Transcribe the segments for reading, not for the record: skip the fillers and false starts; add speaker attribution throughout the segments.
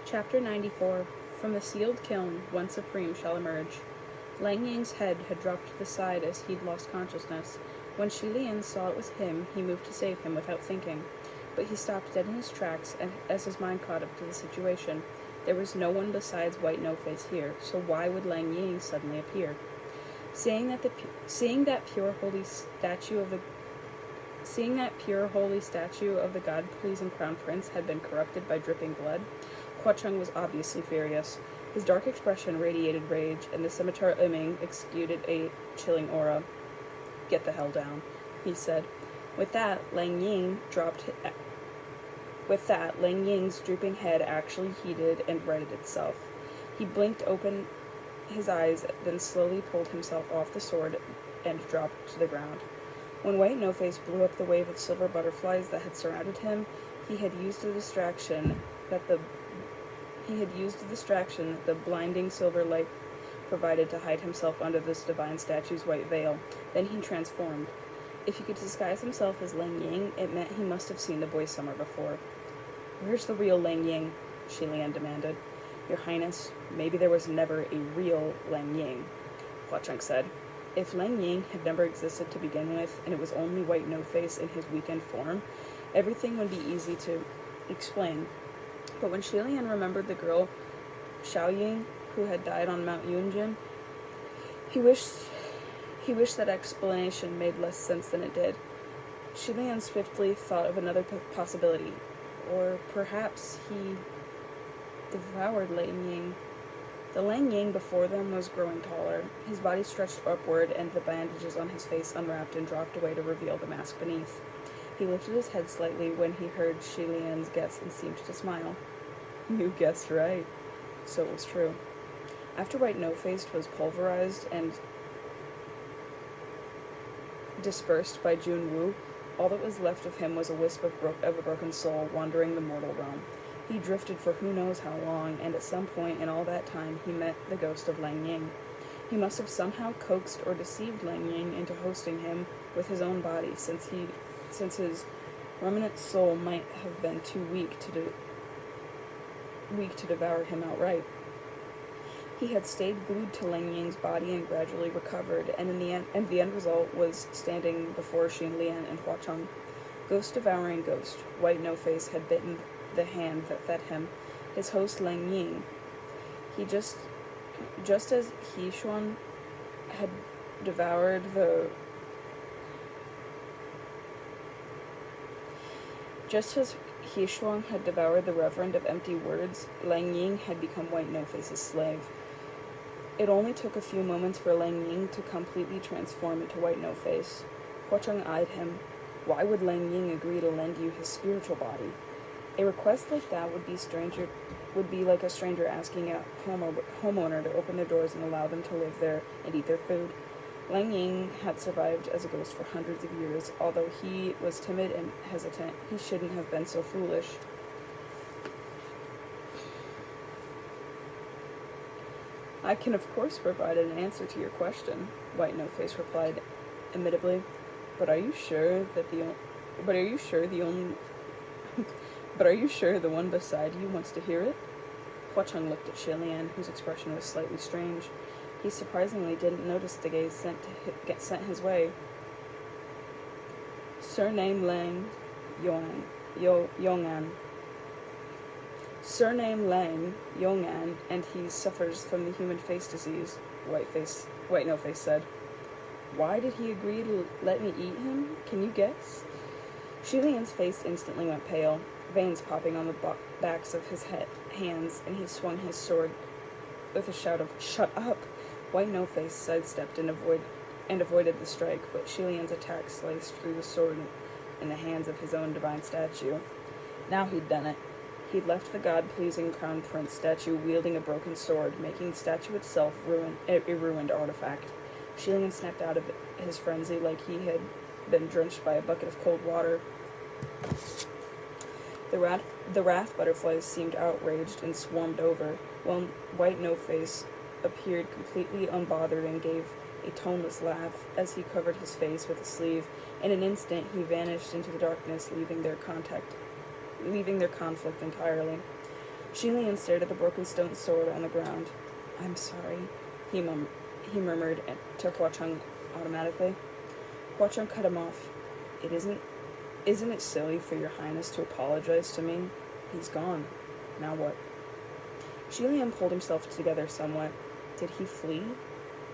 Speaker 1: Chapter 94. From the sealed kiln, one supreme shall emerge. Lang Ying's head had dropped to the side as he'd lost consciousness. When Shi Lian saw it was him, he moved to save him without thinking. But he stopped dead in his tracks as his mind caught up to the situation. There was no one besides White No-Face here, so why would Lang Ying suddenly appear? Seeing that pure holy statue of the god-pleasing crown prince had been corrupted by dripping blood, Hua Cheng was obviously furious. His dark expression radiated rage, and the scimitar Iming exuded a chilling aura. "Get the hell down," he said. With that, Lang Ying's drooping head actually heated and righted itself. He blinked open his eyes, then slowly pulled himself off the sword and dropped to the ground. When White No-Face blew up the wave of silver butterflies that had surrounded him, he had used the distraction that the blinding silver light provided to hide himself under this divine statue's white veil. Then he transformed. If he could disguise himself as Lang Ying, it meant he must have seen the boy somewhere before. "Where's the real Lang Ying?" Shi Lian demanded. "Your Highness, maybe there was never a real Lang Ying," Hua Cheng said. If Lang Ying had never existed to begin with, and it was only White No-Face in his weakened form, everything would be easy to explain. But when Shi Lian remembered the girl Xiao Ying, who had died on Mount Yunjin, he wished that explanation made less sense than it did. Shi Lian swiftly thought of another possibility. Or perhaps he devoured Lang Ying. The Lang Ying before them was growing taller. His body stretched upward, and the bandages on his face unwrapped and dropped away to reveal the mask beneath. He lifted his head slightly when he heard Shi Lian's guess and seemed to smile. "You guessed right." So it was true. After White No-Face was pulverized and dispersed by Jun Wu, all that was left of him was a wisp of a broken soul wandering the mortal realm. He drifted for who knows how long, and at some point in all that time he met the ghost of Lang Ying. He must have somehow coaxed or deceived Lang Ying into hosting him with his own body, since his remnant soul might have been too weak to devour him outright. He had stayed glued to Lang Ying's body and gradually recovered, and the end result was standing before Shi Lian and Hua Cheng. Ghost devouring ghost, White No-Face had bitten the hand that fed him, his host Lang Ying. He just as He Xuan had devoured the Reverend of Empty Words, Lang Ying had become White No-Face's slave. It only took a few moments for Lang Ying to completely transform into White No-Face. Hua Cheng eyed him. Why would Lang Ying agree to lend you his spiritual body? A request like that would be like a stranger asking a homeowner to open their doors and allow them to live there and eat their food. Lang Ying had survived as a ghost for hundreds of years. Although he was timid and hesitant, he shouldn't have been so foolish. "I can of course provide an answer to your question," White No-Face replied amiably. But are you sure the one beside you wants to hear it?" Hua Cheng looked at Shi Lian, whose expression was slightly strange. He surprisingly didn't notice the gaze sent his way. "Surname Lang Yong'an. Surname Lang Yong'an, and he suffers from the human face disease," White No-Face said. "Why did he agree to let me eat him? Can you guess?" Shi Lian's face instantly went pale, veins popping on the backs of his hands, and he swung his sword with a shout of "Shut up!" White No-Face sidestepped and avoided the strike, but Shi Lian's attack sliced through the sword in the hands of his own divine statue. Now he'd done it. He'd left the god-pleasing crown prince statue wielding a broken sword, making the statue itself a ruined artifact. Shi Lian snapped out of his frenzy like he had been drenched by a bucket of cold water. The wrath butterflies seemed outraged and swarmed over, while White No-Face appeared completely unbothered and gave a toneless laugh as he covered his face with a sleeve. In an instant, he vanished into the darkness, leaving their conflict entirely. Shilian stared at the broken stone sword on the ground. "I'm sorry," he murmured to Huacheng automatically. Huacheng cut him off. Isn't it silly for your highness to apologize to me? He's gone. Now what?" Shilian pulled himself together somewhat. Did he flee?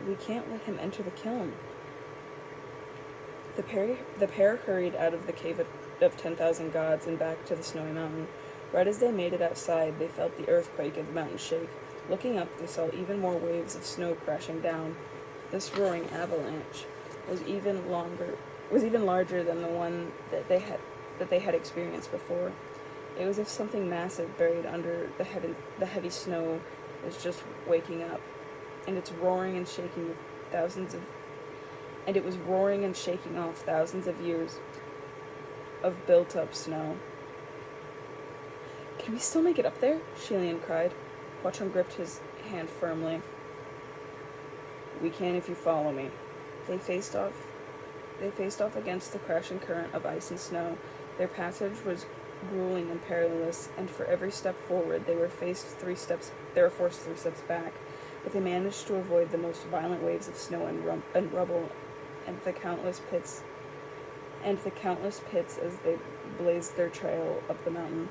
Speaker 1: We can't let him enter the kiln. The pair hurried out of the cave of 10,000 gods and back to the snowy mountain. Right as they made it outside, they felt the earthquake and the mountain shake. Looking up, they saw even more waves of snow crashing down. This roaring avalanche was even larger than the one that they had experienced before. It was as if something massive buried under the heavy snow was just waking up, and it was roaring and shaking off thousands of years of built-up snow. "Can we still make it up there?" Shilian cried. Huacheng gripped his hand firmly. "We can if you follow me." They faced off against the crashing current of ice and snow. Their passage was grueling and perilous, and for every step forward they were forced 3 steps back, but they managed to avoid the most violent waves of snow and rubble and the countless pits as they blazed their trail up the mountain.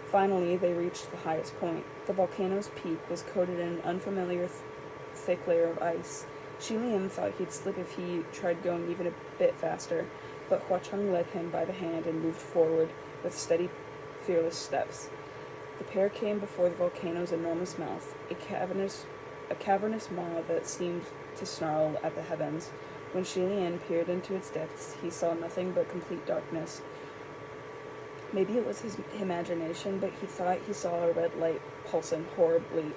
Speaker 1: Finally, they reached the highest point. The volcano's peak was coated in an unfamiliar thick layer of ice. Shilian thought he'd slip if he tried going even a bit faster, but Huacheng led him by the hand and moved forward with steady, fearless steps. The pair came before the volcano's enormous mouth, a cavernous maw that seemed to snarl at the heavens. When Shilian peered into its depths, he saw nothing but complete darkness. Maybe it was his imagination, but he thought he saw a red light pulsing horribly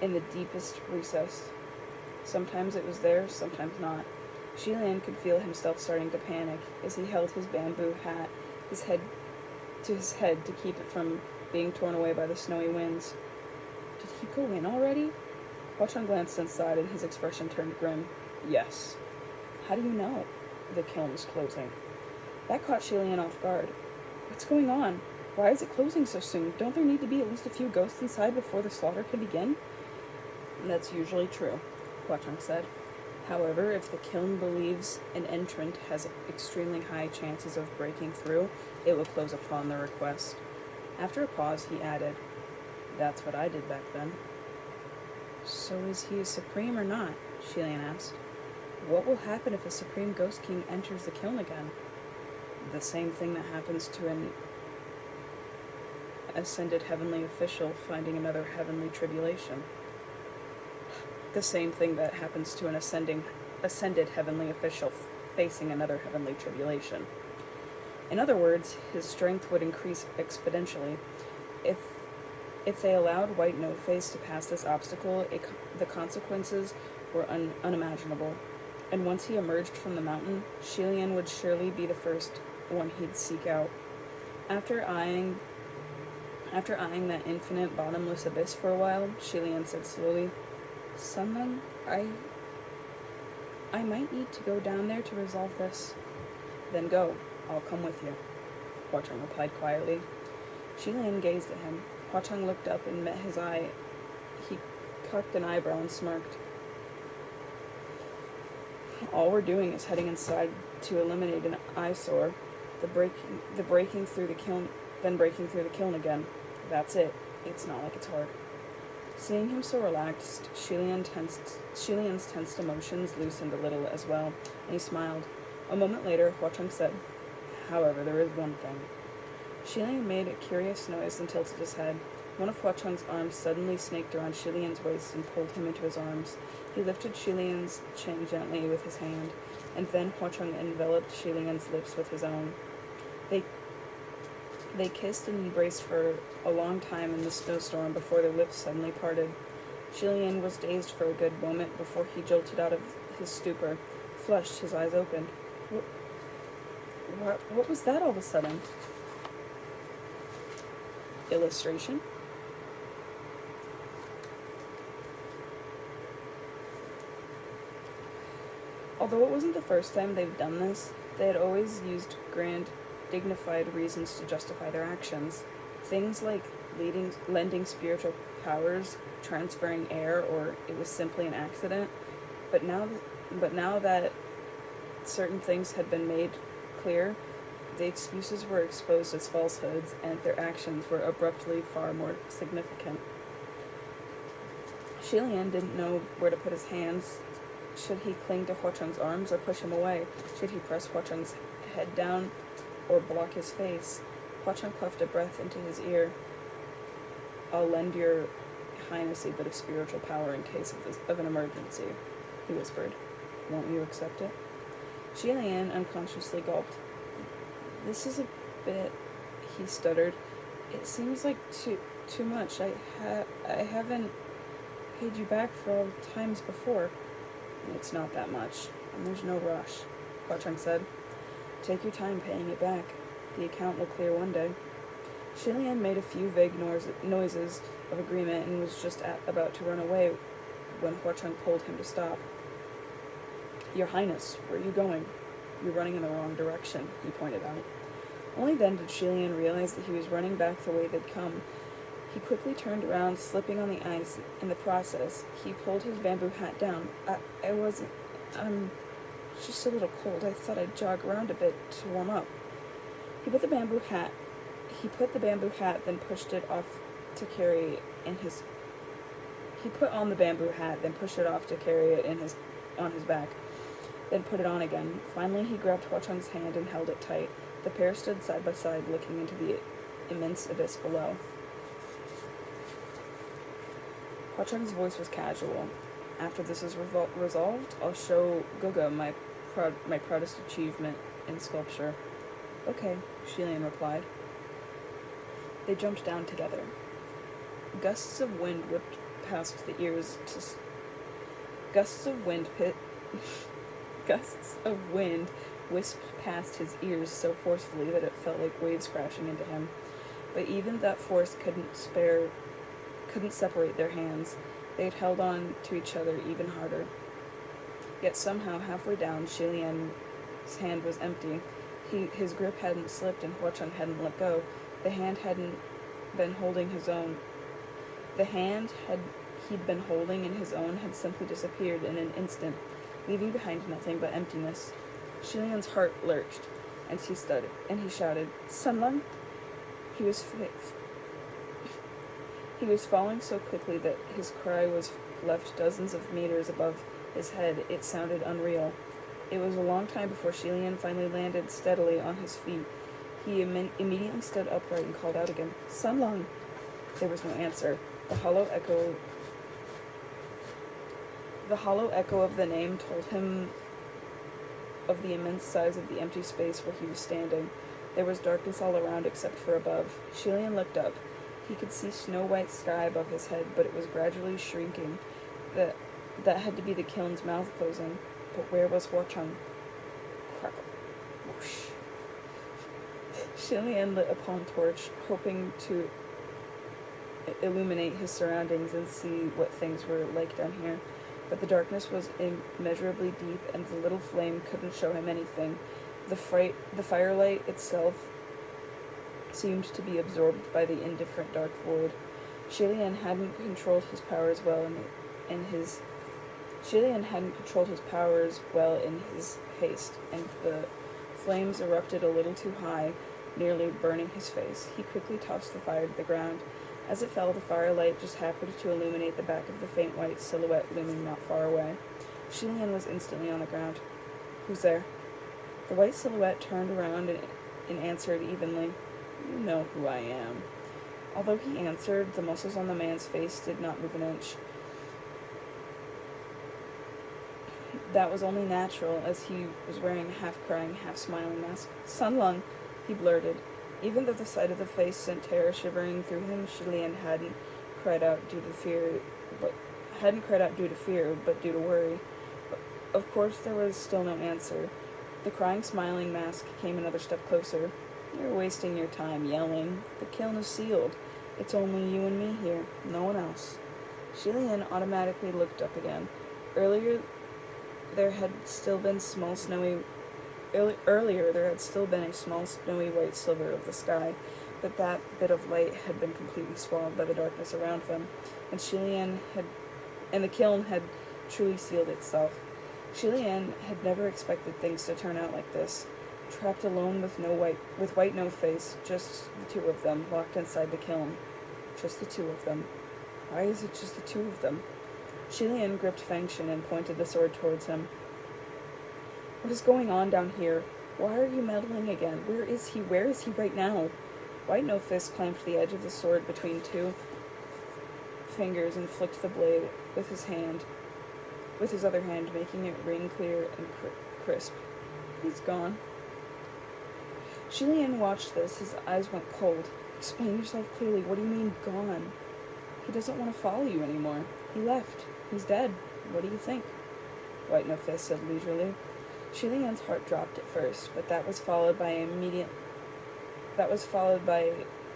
Speaker 1: in the deepest recess. Sometimes it was there, sometimes not. Shilian could feel himself starting to panic as he held his bamboo hat his head to keep it from being torn away by the snowy winds. Did he go in already? Huacheng glanced inside and his expression turned grim. Yes. How do you know? The kiln is closing. That caught Shilian off guard. What's going on? Why is it closing so soon? Don't there need to be at least a few ghosts inside before the slaughter can begin? That's usually true, Huacheng said. However, if the kiln believes an entrant has extremely high chances of breaking through, it will close upon their request. After a pause, he added, That's what I did back then. So is he a supreme or not? Shilian asked. What will happen if a supreme ghost king enters the kiln again? The same thing that happens to an ascended heavenly official finding another heavenly tribulation. The same thing that happens to an ascended heavenly official facing another heavenly tribulation. In other words, his strength would increase exponentially. If they allowed White No-Face to pass this obstacle, the consequences were unimaginable. And once he emerged from the mountain, Shilian would surely be the first one he'd seek out. After eyeing that infinite bottomless abyss for a while, Shilian said slowly, Sunling, I might need to go down there to resolve this. Then go. I'll come with you, Huacheng replied quietly. Shilian gazed at him. Huacheng looked up and met his eye. He cocked an eyebrow and smirked. All we're doing is heading inside to eliminate an eyesore, then breaking through the kiln again. That's it. It's not like it's hard. Seeing him so relaxed, Shilian's tensed emotions loosened a little as well, and he smiled. A moment later, Huacheng said, However, there is one thing. Shilian made a curious noise and tilted his head. One of Huacheng's arms suddenly snaked around Shilian's waist and pulled him into his arms. He lifted Shilian's chin gently with his hand, and then Huacheng enveloped Shilian's lips with his own. They kissed and embraced for a long time in the snowstorm before their lips suddenly parted. Shilian was dazed for a good moment before he jolted out of his stupor, flushed, his eyes opened. What was that all of a sudden? Illustration? Although it wasn't the first time they've done this, they had always used grand, dignified reasons to justify their actions. Things like lending spiritual powers, transferring air, or it was simply an accident. But now that certain things had been made clear, the excuses were exposed as falsehoods, and their actions were abruptly far more significant. Shilian didn't know where to put his hands. Should he cling to Huocheng's arms or push him away? Should he press Huocheng's head down or block his face? Huocheng puffed a breath into his ear. "I'll lend your highness a bit of spiritual power in case of an emergency," he whispered. "Won't you accept it?" Shilian unconsciously gulped. "This is a bit," he stuttered. "It seems like too much. I haven't paid you back for all the times before." "It's not that much, and there's no rush," Huocheng said. "Take your time paying it back. The account will clear one day." Shilian made a few vague noises of agreement and was just about to run away when Huocheng pulled him to stop. "Your Highness, where are you going? You're running in the wrong direction," he pointed out. Only then did Shilian realize that he was running back the way they'd come. He quickly turned around, slipping on the ice. In the process, he pulled his bamboo hat down. I'm just a little cold. I thought I'd jog around a bit to warm up." He put on the bamboo hat, then pushed it off to carry it on his back, then put it on again. Finally, he grabbed Huocheng's hand and held it tight. The pair stood side by side, looking into the immense abyss below. Huocheng's voice was casual. "After this is resolved, I'll show Guga my proudest achievement in sculpture." "Okay," Shilian replied. They jumped down together. Gusts of wind whipped past the ears to Gusts of wind whisked past his ears so forcefully that it felt like waves crashing into him. But even that force couldn't separate their hands. They'd held on to each other even harder. Yet somehow, halfway down, Shilian's hand was empty. His grip hadn't slipped and Huocheng hadn't let go. The hand he'd been holding in his own had simply disappeared in an instant, leaving behind nothing but emptiness. Shilian's heart lurched, and he shouted, "Sunlung!" He was falling so quickly that his cry was left dozens of meters above his head. It sounded unreal. It was a long time before Shilian finally landed steadily on his feet. He immediately stood upright and called out again, "Sunlung!" There was no answer. The hollow echo of the name told him of the immense size of the empty space where he was standing. There was darkness all around except for above. Shilian looked up. He could see snow-white sky above his head, but it was gradually shrinking. That had to be the kiln's mouth closing. But where was Huocheng? Crackle. Whoosh. Shilian lit a palm torch, hoping to illuminate his surroundings and see what things were like down here. But the darkness was immeasurably deep, and the little flame couldn't show him anything. The firelight itself seemed to be absorbed by the indifferent dark void. Shilian hadn't controlled his powers well in his haste, and the flames erupted a little too high, nearly burning his face. He quickly tossed the fire to the ground. As it fell, the firelight just happened to illuminate the back of the faint white silhouette looming not far away. Shilian was instantly on the ground. "Who's there?" The white silhouette turned around and answered evenly, "You know who I am." Although he answered, the muscles on the man's face did not move an inch. That was only natural, as he was wearing a half-crying, half-smiling mask. "Sunlung," he blurted. Even though the sight of the face sent terror shivering through him, Shilian hadn't cried out due to fear, but due to worry. Of course, there was still no answer. The crying, smiling mask came another step closer. "You're wasting your time yelling. The kiln is sealed. It's only you and me here, no one else." Shilian automatically looked up again. Earlier, there had still been a small snowy white sliver of the sky, But that bit of light had been completely swallowed by the darkness around them, and the kiln had truly sealed itself. Shilian had never expected things to turn out like this. Trapped alone with White No Face, just the two of them, locked inside the kiln. Just the two of them. Why is it just the two of them? Shilian gripped Fengshin and pointed the sword towards him. What is going on down here? Why are you meddling again? Where is he? Where is he right now? White No Face clamped the edge of the sword between two fingers and flicked the blade with his other hand, making it ring clear and crisp. He's gone. Shilian watched this. His eyes went cold. Explain yourself clearly. What do you mean, gone? He doesn't want to follow you anymore. He left. He's dead. What do you think? White No Face said leisurely. Shilian's heart dropped at first, but that was followed by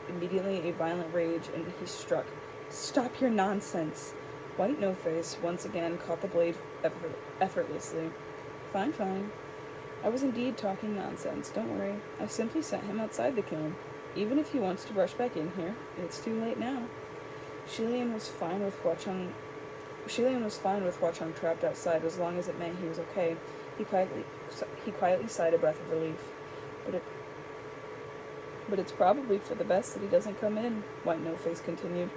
Speaker 1: immediately a violent rage, and he struck. Stop your nonsense! White No Face once again caught the blade effortlessly. Fine. I was indeed talking nonsense, don't worry. I simply sent him outside the kiln. Even if he wants to rush back in here, it's too late now. Shilian was fine with Huacheng trapped outside as long as it meant he was okay. He quietly sighed a breath of relief. But it's probably for the best that he doesn't come in, White No Face continued.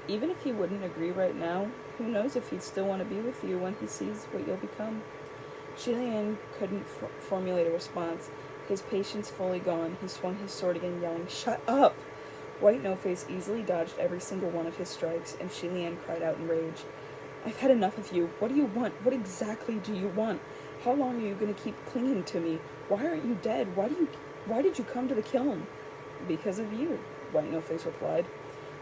Speaker 1: Even if he wouldn't agree right now, who knows if he'd still want to be with you when he sees what you'll become. Shilian couldn't formulate a response. His patience fully gone, he swung his sword again, yelling, "Shut up!" White No Face easily dodged every single one of his strikes, and Shilian cried out in rage. I've had enough of you. What do you want? What exactly do you want? How long are you going to keep clinging to me? Why aren't you dead? Why did you come to the kiln? Because of you, White No Face replied.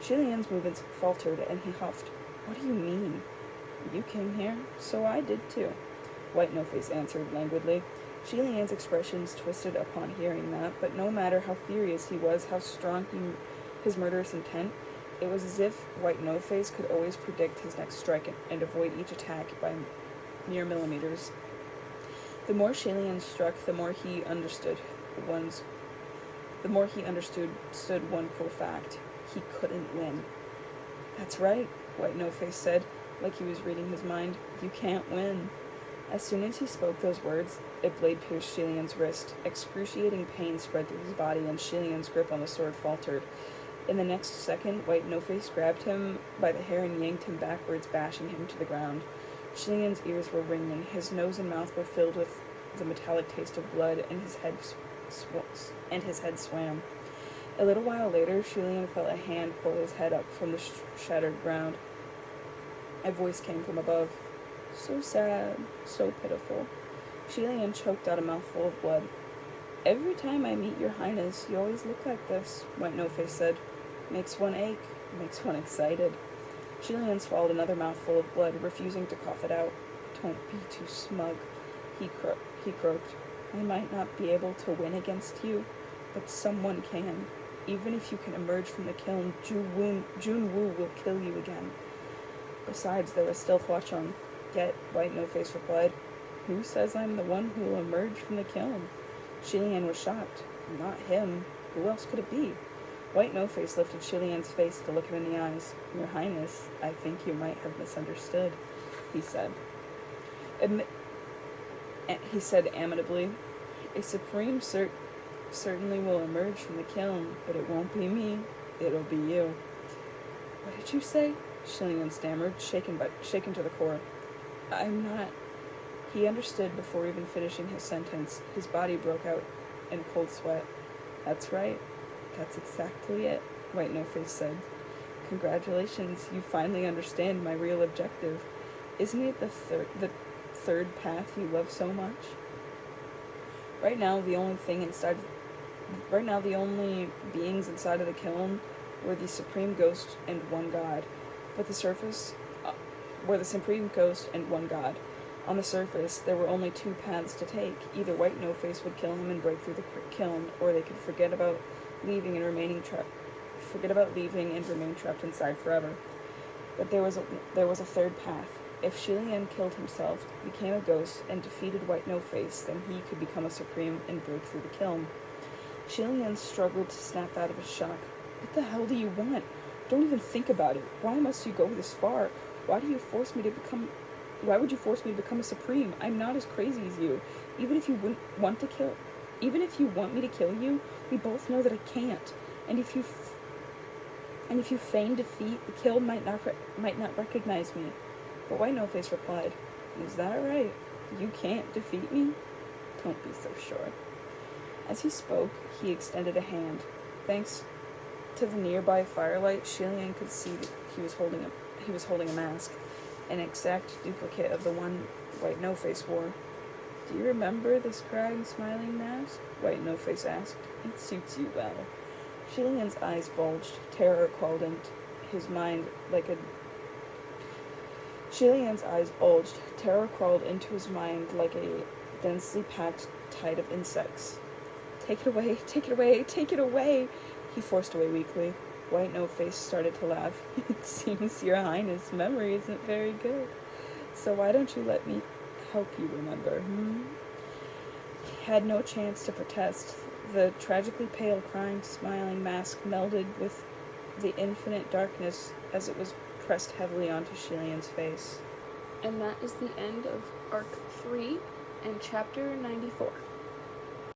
Speaker 1: Shilian's movements faltered, and he huffed. What do you mean? You came here, so I did too, White No Face answered languidly. Shilian's expressions twisted upon hearing that, but no matter how furious he was, how strong his murderous intent, it was as if White No Face could always predict his next strike and avoid each attack by mere millimeters. The more Shilian struck, the more he understood one cool fact. He couldn't win. That's right, White No Face said, like he was reading his mind. You can't win. As soon as he spoke those words, a blade pierced Shilian's wrist. Excruciating pain spread through his body, and Shilian's grip on the sword faltered. In the next second, White No Face grabbed him by the hair and yanked him backwards, bashing him to the ground. Shilian's ears were ringing. His nose and mouth were filled with the metallic taste of blood, and his head swam. A little while later, Shilian felt a hand pull his head up from the shattered ground. A voice came from above. So sad, so pitiful. Shilian choked out a mouthful of blood. Every time I meet your highness, you always look like this, White No Face said. Makes one ache, makes one excited. Shilian swallowed another mouthful of blood, refusing to cough it out. Don't be too smug, he croaked. I might not be able to win against you, but someone can. Even if you can emerge from the kiln, Jun Wu will kill you again. Besides, there was still Huacheng. Yet, White No Face replied, Who says I'm the one who will emerge from the kiln? Shilian was shocked. Not him. Who else could it be? White No Face lifted Shilian's face to look him in the eyes. Your Highness, I think you might have misunderstood, he said. He said amiably, A supreme certainly will emerge from the kiln, but it won't be me. It'll be you. What did you say? Shilian stammered, shaken to the core. I'm not... He understood before even finishing his sentence. His body broke out in a cold sweat. That's right. That's exactly it, White No Face said. Congratulations, you finally understand my real objective. Isn't it the third path you love so much? Right now, the only beings inside of the kiln were the Supreme Ghost and one God. But the surface were the Supreme Ghost and one God. On the surface, there were only two paths to take. Either White No Face would kill him and break through the kiln, or they could forget about leaving and remain trapped inside forever. But there was a third path. If Shilian killed himself, became a ghost, and defeated White No Face, then he could become a Supreme and break through the kiln. Shilian struggled to snap out of his shock. What the hell do you want? Don't even think about it. Why must you go this far? Why would you force me to become a supreme? I'm not as crazy as you. Even if you want me to kill you, we both know that I can't. And if you feign defeat, the kill might not recognize me. But White No Face replied, "Is that right? You can't defeat me? Don't be so sure." As he spoke, he extended a hand. Thanks to the nearby firelight, Shilian could see that he was holding a mask, an exact duplicate of the one White No Face wore. "Do you remember this crying, smiling mask?" White No Face asked. "It suits you well." Shilian's eyes bulged. Terror crawled into his mind like a densely packed tide of insects. "Take it away, take it away, take it away," he forced away weakly. White No Face started to laugh. "It seems your highness' memory isn't very good. So why don't you let me help you remember, He had no chance to protest. The tragically pale, crying, smiling mask melded with the infinite darkness as it was pressed heavily onto Shilian's face. And that is the end of Arc 3 and Chapter 94.